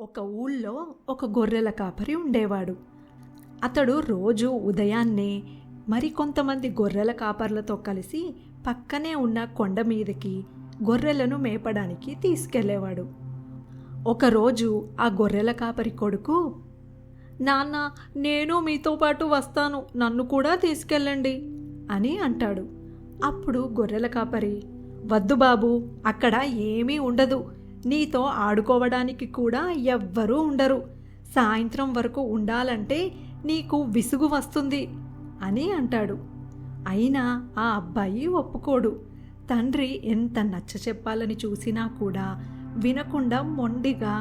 ఒక ఊళ్ళో ఒక గొర్రెల కాపరి ఉండేవాడు. అతడు రోజు ఉదయాన్నే మరికొంతమంది గొర్రెల కాపర్లతో కలిసి పక్కనే ఉన్న కొండ మీదకి గొర్రెలను మేపడానికి తీసుకెళ్లేవాడు. ఒకరోజు ఆ గొర్రెల కాపరి కొడుకు, నాన్న, నేను మీతో పాటు వస్తాను, నన్ను కూడా తీసుకెళ్ళండి అని అంటాడు. అప్పుడు గొర్రెల కాపరి, వద్దు బాబు, అక్కడ ఏమీ ఉండదు, నీతో ఆడుకోవడానికి కూడా ఎవ్వరూ ఉండరు, సాయంత్రం వరకు ఉండాలంటే నీకు విసుగు వస్తుంది అని అంటాడు. అయినా ఆ అబ్బాయి ఒప్పుకోడు. తండ్రి ఎంత నచ్చ చెప్పాలని చూసినా కూడా వినకుండా మొండిగా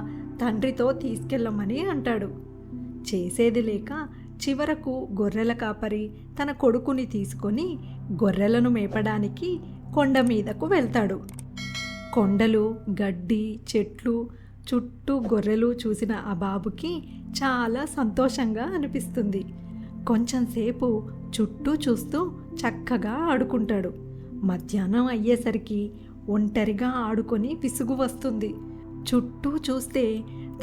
తండ్రితో తీసుకెళ్ళమని అంటాడు. చేసేది లేక చివరకు గొర్రెల కాపరి తన కొడుకుని తీసుకొని గొర్రెలను మేపడానికి కొండ మీదకు వెళ్తాడు. కొండలు, గడ్డి, చెట్లు, చుట్టూ గొర్రెలు చూసిన ఆ బాబుకి చాలా సంతోషంగా అనిపిస్తుంది. కొంచెంసేపు చుట్టూ చూస్తూ చక్కగా ఆడుకుంటాడు. మధ్యాహ్నం అయ్యేసరికి ఒంటరిగా ఆడుకొని విసుగు వస్తుంది. చుట్టూ చూస్తే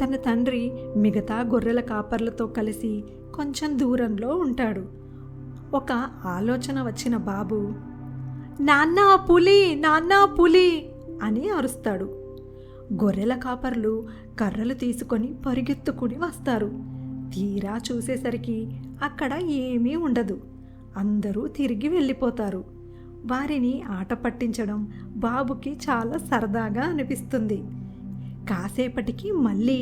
తన తండ్రి మిగతా గొర్రెల కాపర్లతో కలిసి కొంచెం దూరంలో ఉంటాడు. ఒక ఆలోచన వచ్చిన బాబు, నాన్నా పులి, నాన్నా పులి అని అరుస్తాడు. గొర్రెల కాపర్లు కర్రలు తీసుకొని పరిగెత్తుకుని వస్తారు. తీరా చూసేసరికి అక్కడ ఏమీ ఉండదు. అందరూ తిరిగి వెళ్ళిపోతారు. వారిని ఆట పట్టించడం బాబుకి చాలా సరదాగా అనిపిస్తుంది. కాసేపటికి మళ్ళీ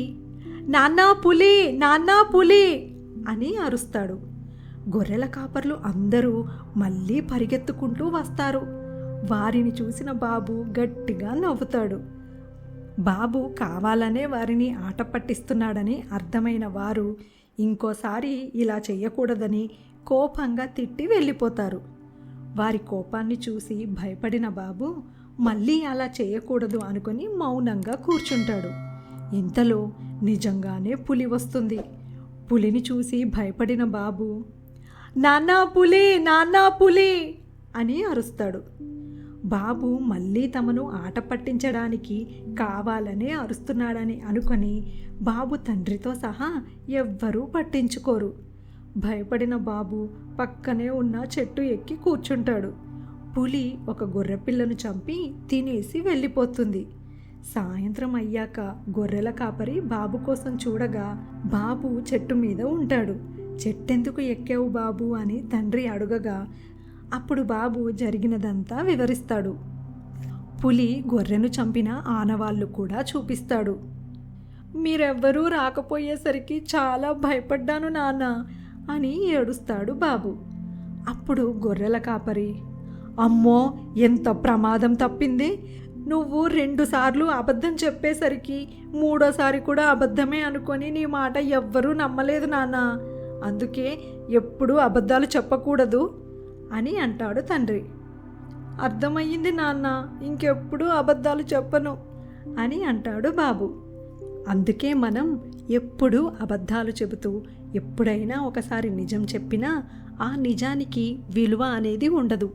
నాన్నా పులి, నాన్నా పులి అని అరుస్తాడు. గొర్రెల కాపర్లు అందరూ మళ్ళీ పరిగెత్తుకుంటూ వస్తారు. వారిని చూసిన బాబు గట్టిగా నవ్వుతాడు. బాబు కావాలనే వారిని ఆట పట్టిస్తున్నాడని అర్థమైన వారు ఇంకోసారి ఇలా చెయ్యకూడదని కోపంగా తిట్టి వెళ్ళిపోతారు. వారి కోపాన్ని చూసి భయపడిన బాబు మళ్ళీ అలా చేయకూడదు అనుకుని మౌనంగా కూర్చుంటాడు. ఇంతలో నిజంగానే పులి వస్తుంది. పులిని చూసి భయపడిన బాబు, నాన్నా పులి, నాన్నా పులి అని అరుస్తాడు. బాబు మళ్ళీ తమను ఆట పట్టించడానికి కావాలనే అరుస్తున్నాడని అనుకొని బాబు తండ్రితో సహా ఎవ్వరూ పట్టించుకోరు. భయపడిన బాబు పక్కనే ఉన్న చెట్టు ఎక్కి కూర్చుంటాడు. పులి ఒక గొర్రెపిల్లను చంపి తినేసి వెళ్ళిపోతుంది. సాయంత్రం అయ్యాక గొర్రెల కాపరి బాబు కోసం చూడగా బాబు చెట్టు మీద ఉంటాడు. చెట్టెందుకు ఎక్కావు బాబు అని తండ్రి అడుగగా అప్పుడు బాబు జరిగినదంతా వివరిస్తాడు. పులి గొర్రెను చంపిన ఆనవాళ్ళు కూడా చూపిస్తాడు. మీరెవ్వరూ రాకపోయేసరికి చాలా భయపడ్డాను నాన్న అని ఏడుస్తాడు బాబు. అప్పుడు గొర్రెల కాపరి, అమ్మో, ఎంత ప్రమాదం తప్పింది, నువ్వు 2 సార్లు అబద్ధం చెప్పేసరికి 3వ సారి కూడా అబద్ధమే అనుకొని నీ మాట ఎవ్వరూ నమ్మలేదు నాన్న, అందుకే ఎప్పుడూ అబద్ధాలు చెప్పకూడదు అని అంటాడు తండ్రి. అర్థమయ్యింది నాన్న, ఇంకెప్పుడూ అబద్ధాలు చెప్పను అని అంటాడు బాబు. అందుకే మనం ఎప్పుడూ అబద్ధాలు చెబుతూ ఎప్పుడైనా ఒకసారి నిజం చెప్పినా ఆ నిజానికి విలువ అనేది ఉండదు.